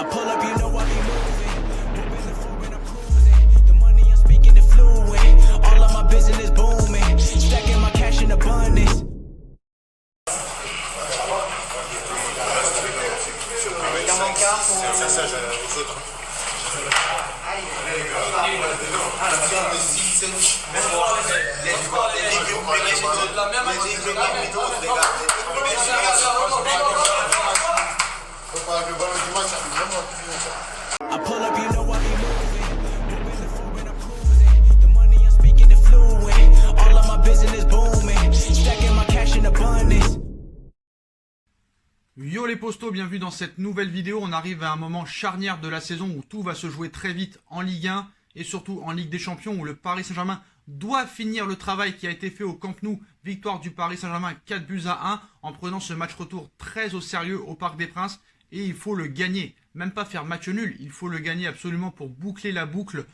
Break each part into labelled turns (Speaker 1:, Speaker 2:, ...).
Speaker 1: I pull up, you know I be moving. Moving the floor and I'm cruising. The money I'm speaking is fluent. All of my business booming. Stacking my cash in abundance. I pull up, you know I be moving. Moving the floor and I'm cruising. The money I'm speaking is fluent. All of my business booming. Stacking my cash in abundance.
Speaker 2: Yo les postos, bienvenue dans cette nouvelle vidéo. On arrive à un moment charnière de la saison où tout va se jouer très vite en Ligue 1 et surtout en Ligue des Champions où le Paris Saint-Germain doit finir le travail qui a été fait au Camp Nou. Victoire du Paris Saint-Germain 4-1 en prenant ce match retour très au sérieux au Parc des Princes et il faut le gagner. Même pas faire match nul, il faut le gagner absolument pour boucler la boucle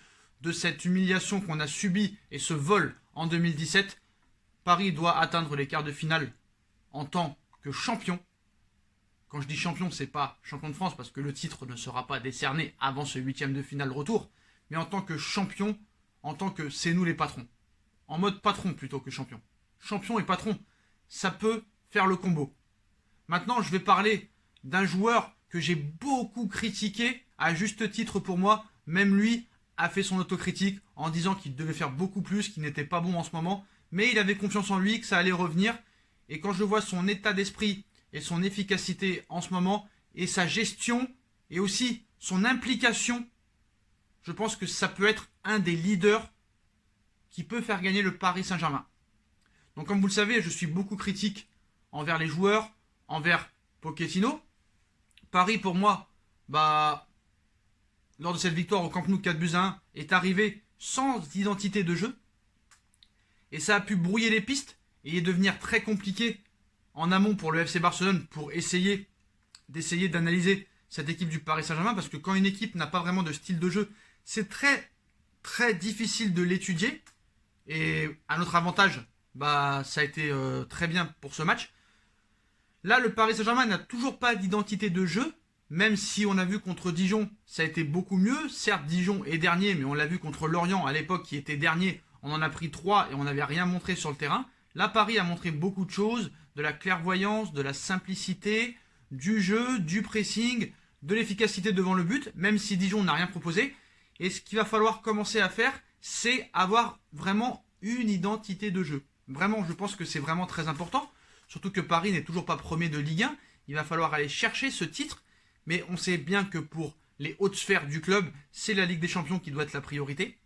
Speaker 2: de cette humiliation qu'on a subie et ce vol en 2017. Paris doit atteindre les quarts de finale en tant que champion. Quand je dis champion, c'est pas champion de France parce que le titre ne sera pas décerné avant ce huitième de finale retour. Mais en tant que champion, en tant que c'est nous les patrons. En mode patron plutôt que champion. Champion et patron, ça peut faire le combo. Maintenant, je vais parler d'un joueur que j'ai beaucoup critiqué, à juste titre pour moi. Même lui a fait son autocritique en disant qu'il devait faire beaucoup plus, qu'il n'était pas bon en ce moment. Mais il avait confiance en lui, que ça allait revenir. Et quand je vois son état d'esprit et son efficacité en ce moment, et sa gestion, et aussi son implication, je pense que ça peut être un des leaders qui peut faire gagner le Paris Saint-Germain. Donc comme vous le savez, je suis beaucoup critique envers les joueurs, envers Pochettino. Paris pour moi, lors de cette victoire au Camp Nou 4-1, est arrivé sans identité de jeu. Et ça a pu brouiller les pistes et devenir très compliqué en amont pour le FC Barcelone pour essayer d'analyser cette équipe du Paris Saint-Germain parce que quand une équipe n'a pas vraiment de style de jeu, c'est très très difficile de l'étudier et à notre avantage, ça a été très bien pour ce match. Là, le Paris Saint-Germain n'a toujours pas d'identité de jeu, même si on a vu contre Dijon, ça a été beaucoup mieux. Certes, Dijon est dernier, mais on l'a vu contre Lorient à l'époque qui était dernier, on en a pris 3 et on n'avait rien montré sur le terrain. Là, Paris a montré beaucoup de choses, de la clairvoyance, de la simplicité, du jeu, du pressing, de l'efficacité devant le but, même si Dijon n'a rien proposé. Et ce qu'il va falloir commencer à faire, c'est avoir vraiment une identité de jeu. Vraiment, je pense que c'est vraiment très important, surtout que Paris n'est toujours pas premier de Ligue 1. Il va falloir aller chercher ce titre, mais on sait bien que pour les hautes sphères du club, c'est la Ligue des Champions qui doit être la priorité.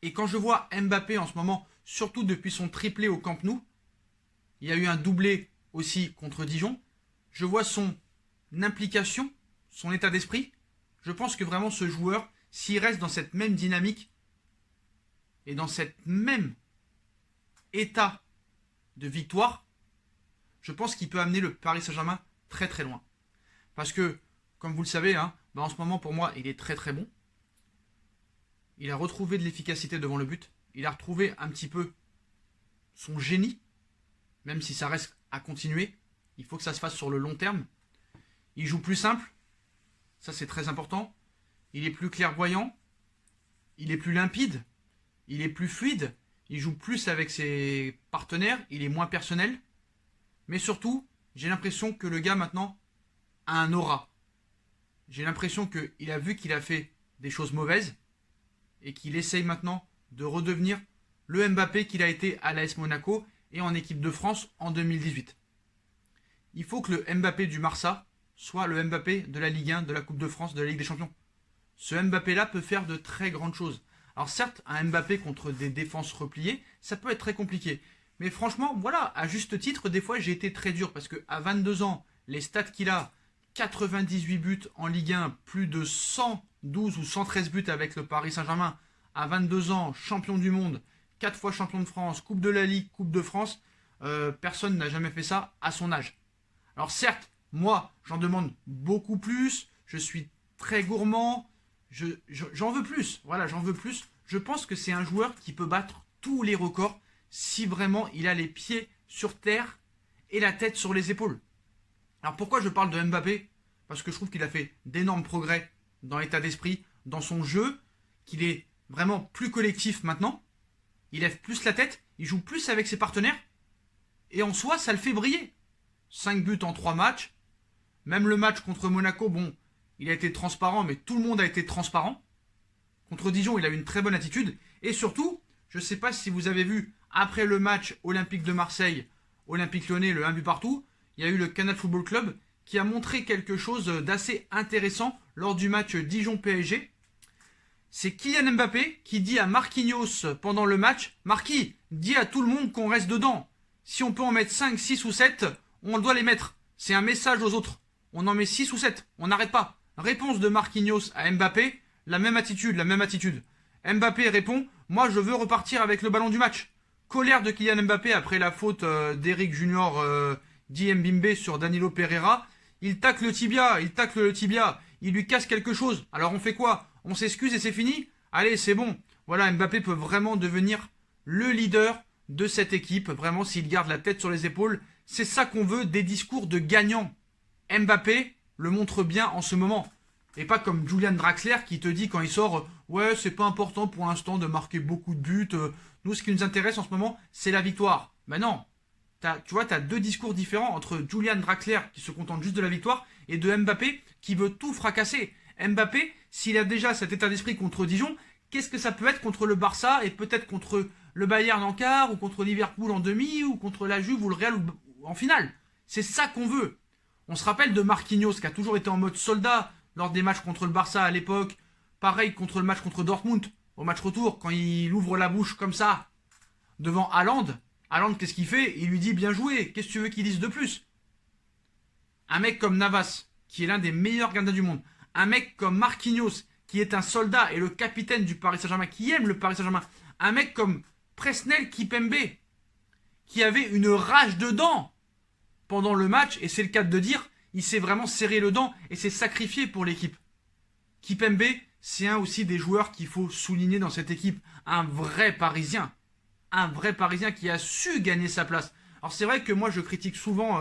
Speaker 2: Et quand je vois Mbappé en ce moment, surtout depuis son triplé au Camp Nou, il y a eu un doublé aussi contre Dijon, je vois son implication, son état d'esprit. Je pense que vraiment ce joueur, s'il reste dans cette même dynamique et dans cette même état de victoire, je pense qu'il peut amener le Paris Saint-Germain très très loin. Parce que, comme vous le savez, en ce moment pour moi, il est très très bon. Il a retrouvé de l'efficacité devant le but. Il a retrouvé un petit peu son génie, même si ça reste à continuer. Il faut que ça se fasse sur le long terme. Il joue plus simple, ça c'est très important. Il est plus clairvoyant, il est plus limpide, il est plus fluide, il joue plus avec ses partenaires, il est moins personnel. Mais surtout, j'ai l'impression que le gars maintenant a un aura. J'ai l'impression qu'il a vu qu'il a fait des choses mauvaises et qu'il essaye maintenant de redevenir le Mbappé qu'il a été à l'AS Monaco et en équipe de France en 2018. Il faut que le Mbappé du Barça soit le Mbappé de la Ligue 1, de la Coupe de France, de la Ligue des Champions. Ce Mbappé-là peut faire de très grandes choses. Alors certes, un Mbappé contre des défenses repliées, ça peut être très compliqué. Mais franchement, voilà, à juste titre, des fois j'ai été très dur parce qu'à 22 ans, les stats qu'il a, 98 buts en Ligue 1, plus de 112 ou 113 buts avec le Paris Saint-Germain, à 22 ans, champion du monde, 4 fois champion de France, Coupe de la Ligue, Coupe de France, personne n'a jamais fait ça à son âge. Alors certes, moi, j'en demande beaucoup plus, je suis très gourmand, j'en veux plus, voilà, j'en veux plus. Je pense que c'est un joueur qui peut battre tous les records si vraiment il a les pieds sur terre et la tête sur les épaules. Alors pourquoi je parle de Mbappé? parce que je trouve qu'il a fait d'énormes progrès dans l'état d'esprit, dans son jeu, qu'il est vraiment plus collectif maintenant. Il lève plus la tête, il joue plus avec ses partenaires. Et en soi, ça le fait briller. 5 buts en 3 matchs. Même le match contre Monaco, bon, il a été transparent, mais tout le monde a été transparent. Contre Dijon, il a eu une très bonne attitude. Et surtout, je ne sais pas si vous avez vu, après le match Olympique de Marseille, Olympique Lyonnais, le 1 but partout, il y a eu le Canal Football Club qui a montré quelque chose d'assez intéressant lors du match Dijon-PSG. C'est Kylian Mbappé qui dit à Marquinhos pendant le match, Marquis, dis à tout le monde qu'on reste dedans. Si on peut en mettre 5, 6 ou 7, on doit les mettre. C'est un message aux autres. On en met 6 ou 7, on n'arrête pas. Réponse de Marquinhos à Mbappé, la même attitude. Mbappé répond, moi je veux repartir avec le ballon du match. Colère de Kylian Mbappé après la faute d'Eric Junior dit Mbimbe sur Danilo Pereira. Il tacle le tibia, il lui casse quelque chose. Alors on fait quoi? On s'excuse et c'est fini? Allez, c'est bon. Voilà, Mbappé peut vraiment devenir le leader de cette équipe. Vraiment, s'il garde la tête sur les épaules, c'est ça qu'on veut, des discours de gagnants. Mbappé le montre bien en ce moment. Et pas comme Julian Draxler qui te dit quand il sort « Ouais, c'est pas important pour l'instant de marquer beaucoup de buts. Nous, ce qui nous intéresse en ce moment, c'est la victoire. » Ben non. Tu vois, tu as deux discours différents entre Julian Draxler qui se contente juste de la victoire et de Mbappé qui veut tout fracasser. Mbappé, s'il a déjà cet état d'esprit contre Dijon, qu'est-ce que ça peut être contre le Barça et peut-être contre le Bayern en quart ou contre Liverpool en demi ou contre la Juve ou le Real ou en finale? C'est ça qu'on veut. On se rappelle de Marquinhos qui a toujours été en mode soldat lors des matchs contre le Barça à l'époque. Pareil contre le match contre Dortmund, au match retour, quand il ouvre la bouche comme ça devant Haaland. Haaland, qu'est-ce qu'il fait? Il lui dit bien joué, qu'est-ce que tu veux qu'il dise de plus? Un mec comme Navas, qui est l'un des meilleurs gardiens du monde. Un mec comme Marquinhos, qui est un soldat et le capitaine du Paris Saint-Germain, qui aime le Paris Saint-Germain. Un mec comme Presnel Kimpembe, qui avait une rage de dents pendant le match, et c'est le cas de dire, il s'est vraiment serré le dent et s'est sacrifié pour l'équipe. Kimpembe, c'est un aussi des joueurs qu'il faut souligner dans cette équipe. Un vrai Parisien. Un vrai Parisien qui a su gagner sa place. Alors c'est vrai que moi je critique souvent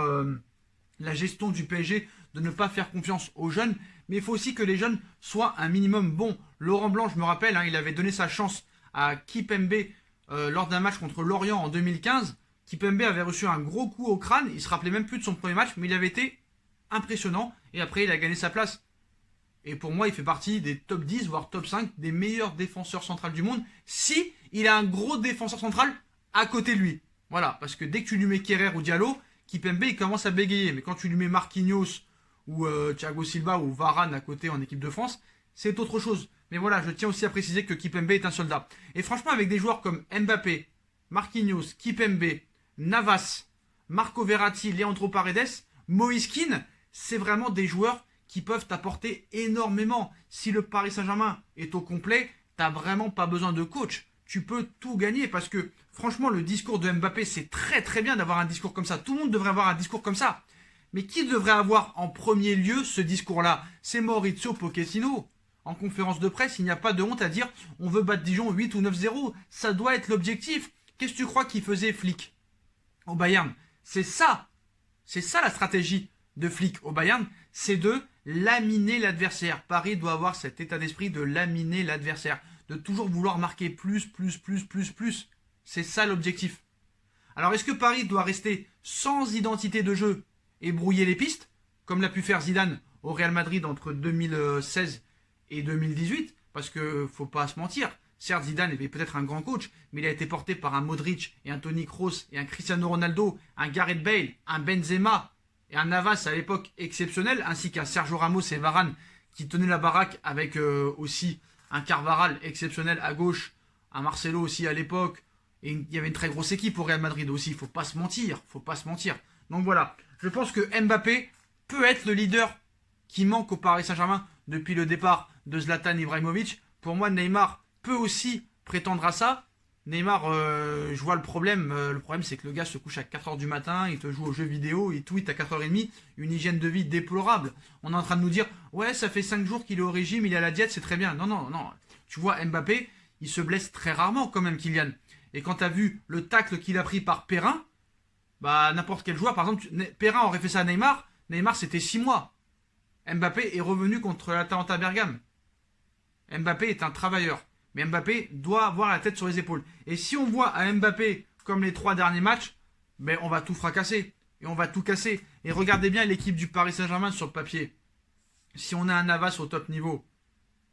Speaker 2: la gestion du PSG de ne pas faire confiance aux jeunes, mais il faut aussi que les jeunes soient un minimum bons. Laurent Blanc, je me rappelle, il avait donné sa chance à Kimpembe lors d'un match contre Lorient en 2015. Kimpembe avait reçu un gros coup au crâne, il se rappelait même plus de son premier match, mais il avait été impressionnant et après il a gagné sa place. Et pour moi, il fait partie des top 10, voire top 5 des meilleurs défenseurs centrales du monde si il a un gros défenseur central à côté de lui. Voilà, parce que dès que tu lui mets Kerrer ou Diallo, Kimpembe il commence à bégayer. Mais quand tu lui mets Marquinhos ou Thiago Silva ou Varane à côté en équipe de France, c'est autre chose. Mais voilà, je tiens aussi à préciser que Kimpembe est un soldat. Et franchement, avec des joueurs comme Mbappé, Marquinhos, Kimpembe, Navas, Marco Verratti, Leandro Paredes, Moïse Kean, c'est vraiment des joueurs qui peuvent t'apporter énormément. Si le Paris Saint-Germain est au complet, t'as vraiment pas besoin de coach. Tu peux tout gagner parce que franchement le discours de Mbappé, c'est très très bien d'avoir un discours comme ça. Tout le monde devrait avoir un discours comme ça. Mais qui devrait avoir en premier lieu ce discours-là? C'est Maurizio Pochettino. En conférence de presse, il n'y a pas de honte à dire on veut battre Dijon 8 ou 9-0. Ça doit être l'objectif. Qu'est-ce que tu crois qu'il faisait Flick au Bayern? C'est ça. C'est ça la stratégie de Flick au Bayern. C'est de laminer l'adversaire. Paris doit avoir cet état d'esprit de laminer l'adversaire. De toujours vouloir marquer plus. C'est ça l'objectif. Alors est-ce que Paris doit rester sans identité de jeu et brouiller les pistes, comme l'a pu faire Zidane au Real Madrid entre 2016 et 2018? Parce que faut pas se mentir, certes Zidane est peut-être un grand coach, mais il a été porté par un Modric et un Toni Kroos et un Cristiano Ronaldo, un Gareth Bale, un Benzema et un Navas à l'époque exceptionnel, ainsi qu'un Sergio Ramos et Varane qui tenaient la baraque avec aussi un Carvajal exceptionnel à gauche, un Marcelo aussi à l'époque, et il y avait une très grosse équipe au Real Madrid aussi, faut pas se mentir. Donc voilà, je pense que Mbappé peut être le leader qui manque au Paris Saint-Germain depuis le départ de Zlatan Ibrahimovic. Pour moi, Neymar peut aussi prétendre à ça. Neymar, je vois le problème. Le problème, c'est que le gars se couche à 4h du matin, il te joue aux jeux vidéo, il tweet à 4h30, une hygiène de vie déplorable. On est en train de nous dire, ouais, ça fait 5 jours qu'il est au régime, il est à la diète, c'est très bien. Non. Tu vois, Mbappé, il se blesse très rarement quand même, Kylian. Et quand tu as vu le tacle qu'il a pris par Perrin, bah n'importe quel joueur, par exemple, Perrin aurait fait ça à Neymar, Neymar c'était 6 mois. Mbappé est revenu contre l'Atalanta Bergame. Mbappé est un travailleur. Mais Mbappé doit avoir la tête sur les épaules. Et si on voit à Mbappé comme les 3 derniers matchs, ben on va tout fracasser. Et on va tout casser. Et regardez bien l'équipe du Paris Saint-Germain sur le papier. Si on a un Navas au top niveau,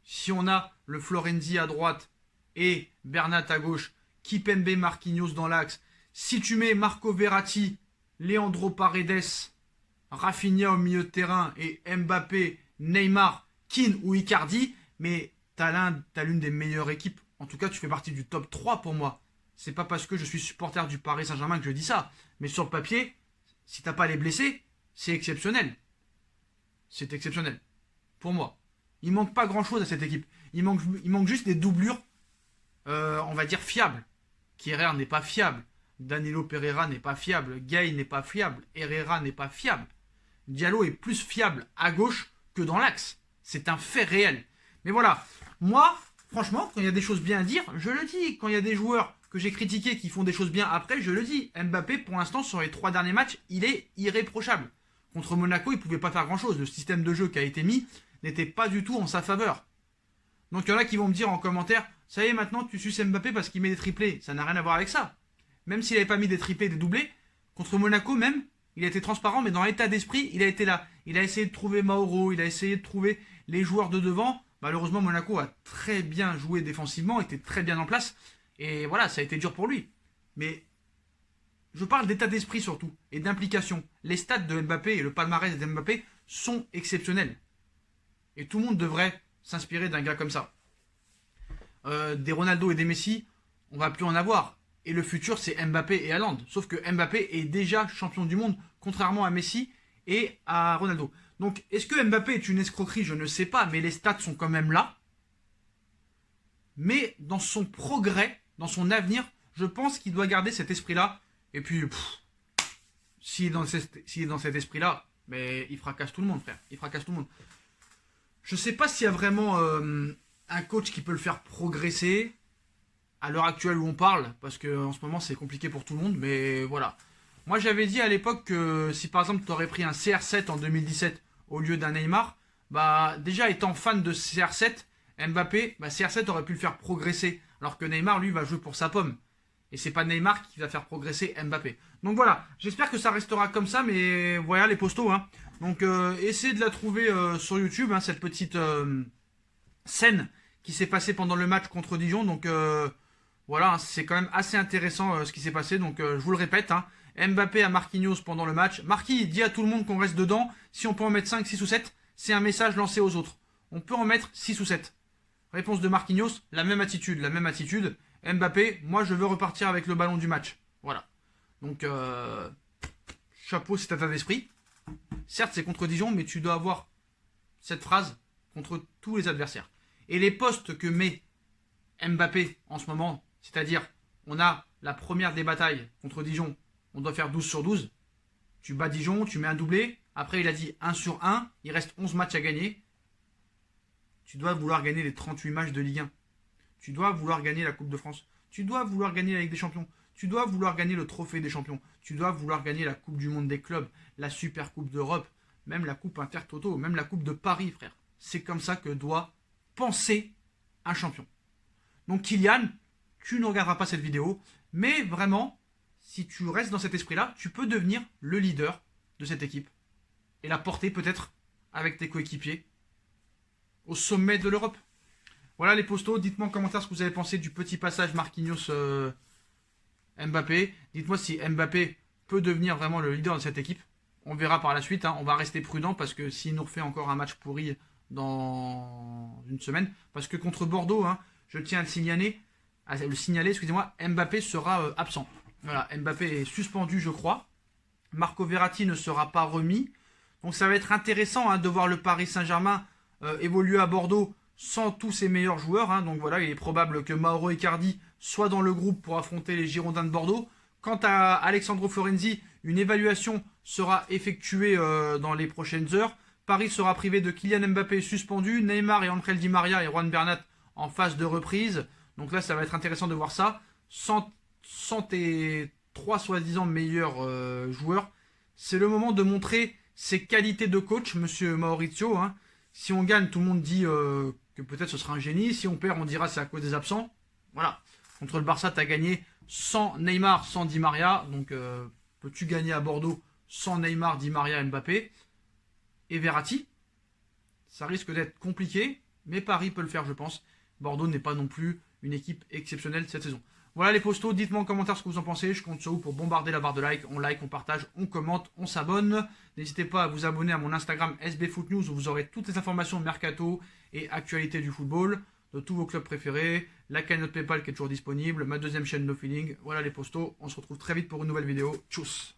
Speaker 2: si on a le Florenzi à droite et Bernat à gauche, Kipembe Marquinhos dans l'axe, si tu mets Marco Verratti, Leandro Paredes, Rafinha au milieu de terrain et Mbappé, Neymar, Keane ou Icardi, mais t'as l'une des meilleures équipes. En tout cas, tu fais partie du top 3 pour moi. C'est pas parce que je suis supporter du Paris Saint-Germain que je dis ça. Mais sur le papier, si t'as pas les blessés, c'est exceptionnel. C'est exceptionnel. Pour moi. Il manque pas grand chose à cette équipe. Il manque juste des doublures, on va dire, fiables. Kehrer n'est pas fiable. Danilo Pereira n'est pas fiable. Gay n'est pas fiable. Herrera n'est pas fiable. Diallo est plus fiable à gauche que dans l'axe. C'est un fait réel. Mais voilà, moi, franchement, quand il y a des choses bien à dire, je le dis. Quand il y a des joueurs que j'ai critiqués qui font des choses bien après, je le dis. Mbappé, pour l'instant, sur les 3 derniers matchs, il est irréprochable. Contre Monaco, il ne pouvait pas faire grand-chose. Le système de jeu qui a été mis n'était pas du tout en sa faveur. Donc il y en a qui vont me dire en commentaire, ça y est, maintenant tu suces Mbappé parce qu'il met des triplés. Ça n'a rien à voir avec ça. Même s'il n'avait pas mis des triplés, des doublés, contre Monaco même, il a été transparent, mais dans l'état d'esprit, il a été là. Il a essayé de trouver Mauro, il a essayé de trouver les joueurs de devant. Malheureusement, Monaco a très bien joué défensivement, était très bien en place. Et voilà, ça a été dur pour lui. Mais je parle d'état d'esprit surtout, et d'implication. Les stats de Mbappé et le palmarès de Mbappé sont exceptionnels. Et tout le monde devrait s'inspirer d'un gars comme ça. Des Ronaldo et des Messi, on va plus en avoir. Et le futur, c'est Mbappé et Haaland. Sauf que Mbappé est déjà champion du monde, contrairement à Messi et à Ronaldo. Donc, est-ce que Mbappé est une escroquerie? Je ne sais pas, mais les stats sont quand même là. Mais dans son progrès, dans son avenir, je pense qu'il doit garder cet esprit-là. Et puis, s'il est dans cet esprit-là, mais il fracasse tout le monde, frère. Il fracasse tout le monde. Je sais pas s'il y a vraiment un coach qui peut le faire progresser à l'heure actuelle où on parle, parce qu'en ce moment c'est compliqué pour tout le monde, mais voilà. Moi j'avais dit à l'époque que si par exemple tu aurais pris un CR7 en 2017 au lieu d'un Neymar, bah déjà étant fan de CR7, Mbappé, bah CR7 aurait pu le faire progresser, alors que Neymar lui va jouer pour sa pomme. Et c'est pas Neymar qui va faire progresser Mbappé. Donc voilà, j'espère que ça restera comme ça, mais voilà les postos, hein. Donc essayez de la trouver sur YouTube, hein, cette petite scène qui s'est passée pendant le match contre Dijon. Donc voilà, c'est quand même assez intéressant ce qui s'est passé. Donc je vous le répète, hein, Mbappé à Marquinhos pendant le match. Marquis dit à tout le monde qu'on reste dedans. Si on peut en mettre 5, 6 ou 7, c'est un message lancé aux autres. On peut en mettre 6 ou 7. Réponse de Marquinhos, la même attitude, la même attitude. Mbappé, moi je veux repartir avec le ballon du match. Voilà. Donc chapeau, c'est état d'esprit. Certes, c'est contre Dijon, mais tu dois avoir cette phrase contre tous les adversaires. Et les postes que met Mbappé en ce moment, c'est-à-dire, on a la première des batailles contre Dijon, on doit faire 12 sur 12. Tu bats Dijon, tu mets un doublé. Après, il a dit 1 sur 1, il reste 11 matchs à gagner. Tu dois vouloir gagner les 38 matchs de Ligue 1. Tu dois vouloir gagner la Coupe de France. Tu dois vouloir gagner la Ligue des Champions. Tu dois vouloir gagner le Trophée des Champions. Tu dois vouloir gagner la Coupe du Monde des clubs, la Super Coupe d'Europe, même la Coupe Intertoto, même la Coupe de Paris, frère. C'est comme ça que doit penser un champion. Donc Kylian, tu ne regarderas pas cette vidéo, mais vraiment, si tu restes dans cet esprit-là, tu peux devenir le leader de cette équipe et la porter peut-être avec tes coéquipiers au sommet de l'Europe. Voilà les postos, dites-moi en commentaire ce que vous avez pensé du petit passage Marquinhos Mbappé. Dites-moi si Mbappé peut devenir vraiment le leader de cette équipe. On verra par la suite, hein. On va rester prudent parce que s'il nous refait encore un match pourri dans une semaine, parce que contre Bordeaux, hein, je tiens à le signaler, excusez-moi, Mbappé sera absent. Voilà, Mbappé est suspendu, je crois. Marco Verratti ne sera pas remis. Donc ça va être intéressant, hein, de voir le Paris Saint-Germain évoluer à Bordeaux sans tous ses meilleurs joueurs, hein. Donc voilà, il est probable que Mauro Icardi soit dans le groupe pour affronter les Girondins de Bordeaux. Quant à Alessandro Florenzi, une évaluation sera effectuée dans les prochaines heures. Paris sera privé de Kylian Mbappé suspendu, Neymar et Angel Di Maria et Juan Bernat en phase de reprise. Donc là, ça va être intéressant de voir ça. Sans tes 3 soi-disant meilleurs joueurs, c'est le moment de montrer ses qualités de coach, monsieur Maurizio. Hein. Si on gagne, tout le monde dit que peut-être ce sera un génie. Si on perd, on dira c'est à cause des absents. Voilà. Contre le Barça, tu as gagné sans Neymar, sans Di Maria. Donc, peux-tu gagner à Bordeaux sans Neymar, Di Maria, Mbappé et Verratti? Ça risque d'être compliqué, mais Paris peut le faire, je pense. Bordeaux n'est pas non plus une équipe exceptionnelle cette saison. Voilà les postos, dites-moi en commentaire ce que vous en pensez. Je compte sur vous pour bombarder la barre de like. On like, on partage, on commente, on s'abonne. N'hésitez pas à vous abonner à mon Instagram SBFootNews où vous aurez toutes les informations mercato et actualité du football, de tous vos clubs préférés, la cagnotte PayPal qui est toujours disponible, ma deuxième chaîne No Feeling. Voilà les postos, on se retrouve très vite pour une nouvelle vidéo. Tchuss!